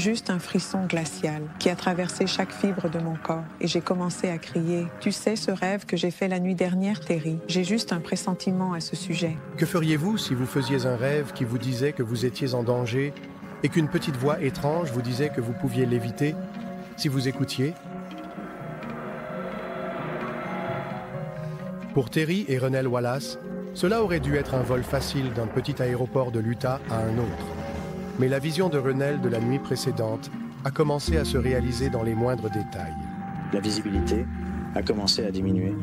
juste un frisson glacial qui a traversé chaque fibre de mon corps et j'ai commencé à crier « Tu sais ce rêve que j'ai fait la nuit dernière, Terry? J'ai juste un pressentiment à ce sujet. » Que feriez-vous si vous faisiez un rêve qui vous disait que vous étiez en danger et qu'une petite voix étrange vous disait que vous pouviez l'éviter si vous écoutiez? Pour Terry et Renelle Wallace, cela aurait dû être un vol facile d'un petit aéroport de l'Utah à un autre. Mais la vision de Renelle de la nuit précédente a commencé à se réaliser dans les moindres détails. La visibilité a commencé à diminuer.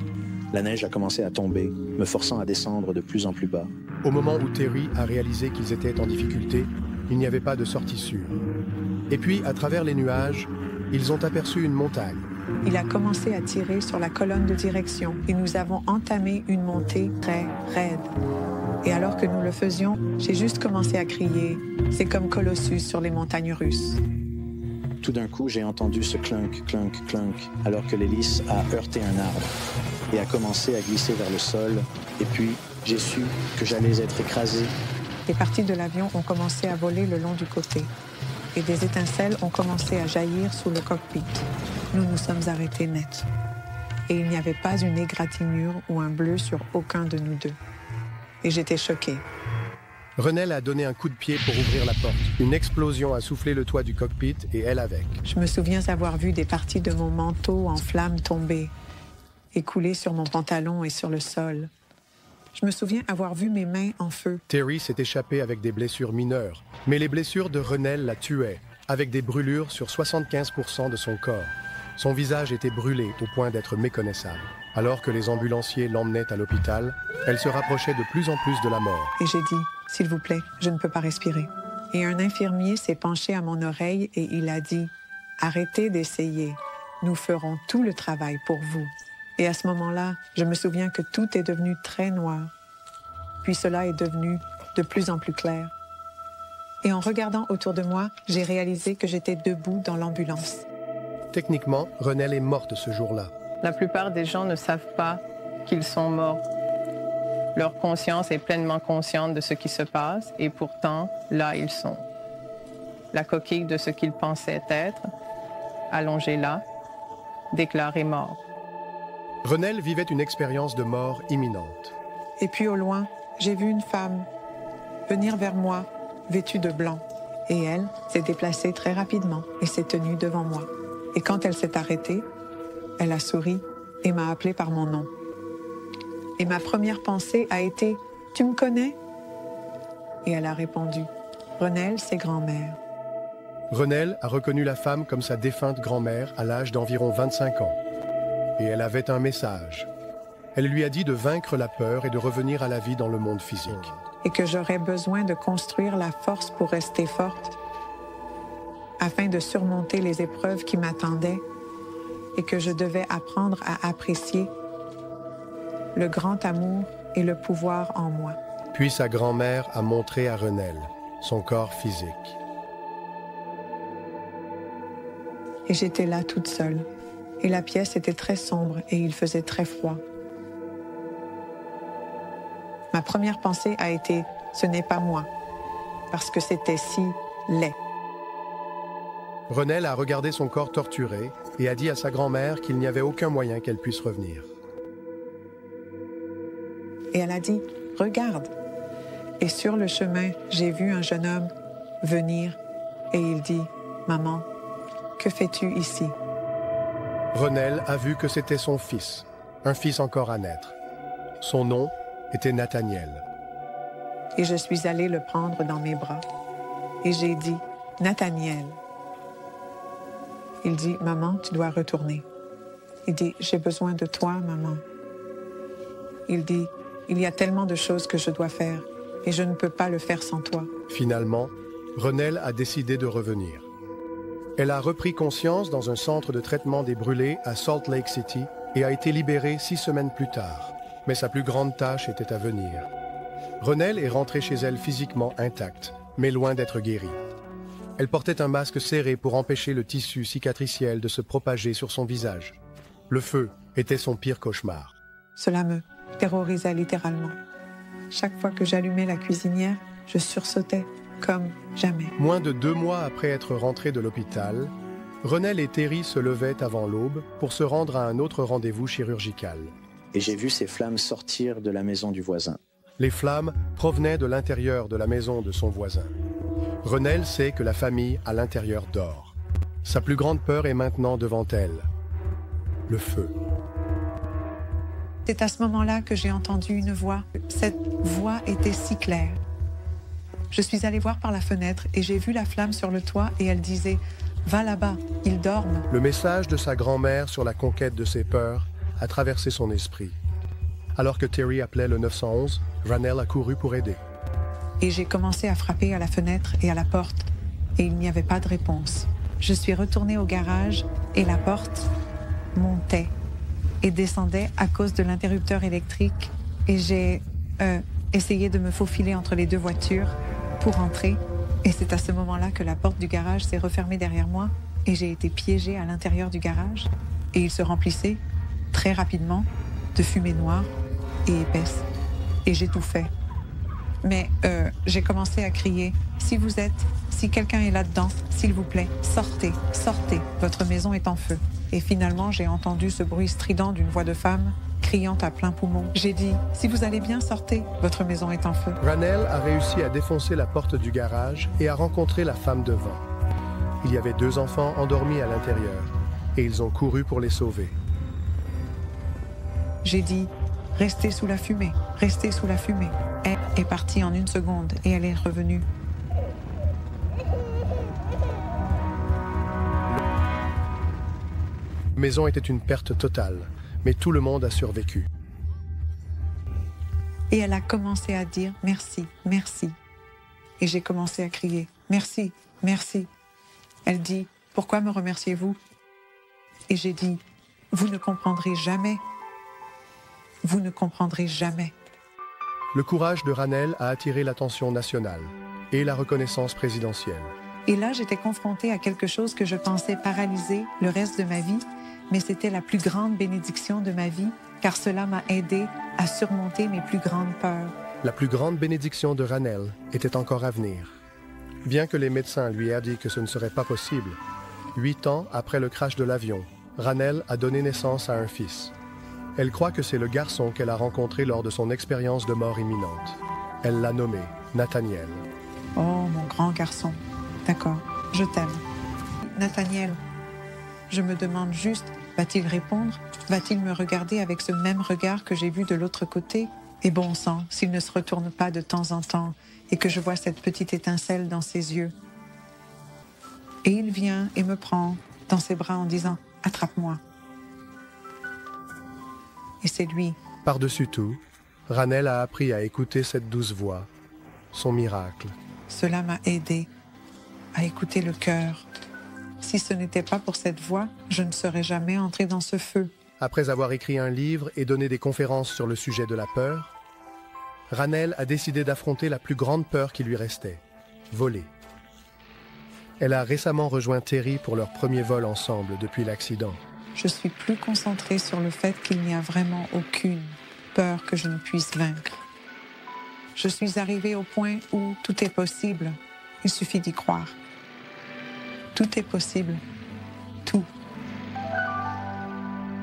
La neige a commencé à tomber, me forçant à descendre de plus en plus bas. Au moment où Terry a réalisé qu'ils étaient en difficulté, il n'y avait pas de sortie sûre. Et puis, à travers les nuages, ils ont aperçu une montagne. Il a commencé à tirer sur la colonne de direction et nous avons entamé une montée très raide. Et alors que nous le faisions, j'ai juste commencé à crier « C'est comme Colossus sur les montagnes russes ». Tout d'un coup, j'ai entendu ce clunk, clunk, clunk, alors que l'hélice a heurté un arbre et a commencé à glisser vers le sol. Et puis, j'ai su que j'allais être écrasé. Les parties de l'avion ont commencé à voler le long du côté et des étincelles ont commencé à jaillir sous le cockpit. Nous nous sommes arrêtés net. Et il n'y avait pas une égratignure ou un bleu sur aucun de nous deux. Et j'étais choquée. Renelle a donné un coup de pied pour ouvrir la porte. Une explosion a soufflé le toit du cockpit et elle avec. Je me souviens avoir vu des parties de mon manteau en flammes tomber, écoulées sur mon pantalon et sur le sol. Je me souviens avoir vu mes mains en feu. Terry s'est échappé avec des blessures mineures, mais les blessures de Renelle la tuaient, avec des brûlures sur 75% de son corps. Son visage était brûlé au point d'être méconnaissable. Alors que les ambulanciers l'emmenaient à l'hôpital, elle se rapprochait de plus en plus de la mort. Et j'ai dit « S'il vous plaît, je ne peux pas respirer ». Et un infirmier s'est penché à mon oreille et il a dit « Arrêtez d'essayer, nous ferons tout le travail pour vous ». Et à ce moment-là, je me souviens que tout est devenu très noir. Puis cela est devenu de plus en plus clair. Et en regardant autour de moi, j'ai réalisé que j'étais debout dans l'ambulance. Techniquement, Renelle est morte ce jour-là. La plupart des gens ne savent pas qu'ils sont morts. Leur conscience est pleinement consciente de ce qui se passe et pourtant, là, ils sont. La coquille de ce qu'ils pensaient être, allongée là, déclarée mort. Renelle vivait une expérience de mort imminente. Et puis au loin, j'ai vu une femme venir vers moi, vêtue de blanc. Et elle s'est déplacée très rapidement et s'est tenue devant moi. Et quand elle s'est arrêtée, elle a souri et m'a appelé par mon nom. Et ma première pensée a été « Tu me connais ?» Et elle a répondu « Renelle, c'est grand-mère. » Renelle a reconnu la femme comme sa défunte grand-mère à l'âge d'environ 25 ans. Et elle avait un message. Elle lui a dit de vaincre la peur et de revenir à la vie dans le monde physique. Et que j'aurais besoin de construire la force pour rester forte, afin de surmonter les épreuves qui m'attendaient, et que je devais apprendre à apprécier le grand amour et le pouvoir en moi. Puis sa grand-mère a montré à Renelle son corps physique. Et j'étais là toute seule. Et la pièce était très sombre et il faisait très froid. Ma première pensée a été « ce n'est pas moi », parce que c'était si laid. Renelle a regardé son corps torturé et a dit à sa grand-mère qu'il n'y avait aucun moyen qu'elle puisse revenir. Et elle a dit « Regarde ». Et sur le chemin, j'ai vu un jeune homme venir et il dit « Maman, que fais-tu ici ?» Renelle a vu que c'était son fils, un fils encore à naître. Son nom était Nathaniel. Et je suis allée le prendre dans mes bras. Et j'ai dit « Nathaniel ». Il dit « Maman, tu dois retourner ». Il dit « J'ai besoin de toi, maman ». Il dit « Il y a tellement de choses que je dois faire et je ne peux pas le faire sans toi ». Finalement, Renelle a décidé de revenir. Elle a repris conscience dans un centre de traitement des brûlés à Salt Lake City et a été libérée 6 semaines plus tard. Mais sa plus grande tâche était à venir. Renelle est rentrée chez elle physiquement intacte, mais loin d'être guérie. Elle portait un masque serré pour empêcher le tissu cicatriciel de se propager sur son visage. Le feu était son pire cauchemar. Cela me terrorisait littéralement. Chaque fois que j'allumais la cuisinière, je sursautais comme jamais. Moins de 2 mois après être rentrés de l'hôpital, Renel et Terry se levaient avant l'aube pour se rendre à un autre rendez-vous chirurgical. Et j'ai vu ces flammes sortir de la maison du voisin. Les flammes provenaient de l'intérieur de la maison de son voisin. Renel sait que la famille à l'intérieur dort. Sa plus grande peur est maintenant devant elle. Le feu. C'est à ce moment-là que j'ai entendu une voix. Cette voix était si claire. Je suis allée voir par la fenêtre et j'ai vu la flamme sur le toit et elle disait « Va là-bas, ils dorment ». Le message de sa grand-mère sur la conquête de ses peurs a traversé son esprit. Alors que Terry appelait le 911, Ranel a couru pour aider. Et j'ai commencé à frapper à la fenêtre et à la porte et il n'y avait pas de réponse. Je suis retournée au garage et la porte montait et descendait à cause de l'interrupteur électrique et j'ai essayé de me faufiler entre les deux voitures pour entrer et c'est à ce moment-là que la porte du garage s'est refermée derrière moi et j'ai été piégée à l'intérieur du garage et il se remplissait très rapidement de fumée noire et épaisse et j'étouffais. Mais j'ai commencé à crier « Si quelqu'un est là-dedans, s'il vous plaît, sortez, sortez, votre maison est en feu ». Et finalement, j'ai entendu ce bruit strident d'une voix de femme criant à plein poumon. J'ai dit « Si vous allez bien, sortez, votre maison est en feu ». Ranel a réussi à défoncer la porte du garage et a rencontré la femme devant. Il y avait 2 enfants endormis à l'intérieur et ils ont couru pour les sauver. J'ai dit « Restez sous la fumée, restez sous la fumée ». Elle est partie en 1 seconde et elle est revenue. La maison était une perte totale, mais tout le monde a survécu. Et elle a commencé à dire « Merci, merci ». Et j'ai commencé à crier « Merci, merci ». Elle dit « Pourquoi me remerciez-vous » Et j'ai dit « Vous ne comprendrez jamais. Vous ne comprendrez jamais. » Le courage de Ranel a attiré l'attention nationale et la reconnaissance présidentielle. Et là, j'étais confrontée à quelque chose que je pensais paralyser le reste de ma vie, mais c'était la plus grande bénédiction de ma vie, car cela m'a aidé à surmonter mes plus grandes peurs. La plus grande bénédiction de Ranel était encore à venir. Bien que les médecins lui aient dit que ce ne serait pas possible, 8 ans après le crash de l'avion, Ranel a donné naissance à un fils. Elle croit que c'est le garçon qu'elle a rencontré lors de son expérience de mort imminente. Elle l'a nommé Nathaniel. Oh, mon grand garçon. D'accord, je t'aime. Nathaniel, je me demande juste, va-t-il répondre? Va-t-il me regarder avec ce même regard que j'ai vu de l'autre côté? Et bon sang, s'il ne se retourne pas de temps en temps et que je vois cette petite étincelle dans ses yeux. Et il vient et me prend dans ses bras en disant « Attrape-moi ». Et c'est lui. Par-dessus tout, Ranel a appris à écouter cette douce voix, son miracle. Cela m'a aidé à écouter le cœur. Si ce n'était pas pour cette voix, je ne serais jamais entrée dans ce feu. Après avoir écrit un livre et donné des conférences sur le sujet de la peur, Ranel a décidé d'affronter la plus grande peur qui lui restait, voler. Elle a récemment rejoint Terry pour leur premier vol ensemble depuis l'accident. Je suis plus concentrée sur le fait qu'il n'y a vraiment aucune peur que je ne puisse vaincre. Je suis arrivée au point où tout est possible. Il suffit d'y croire. Tout est possible. Tout.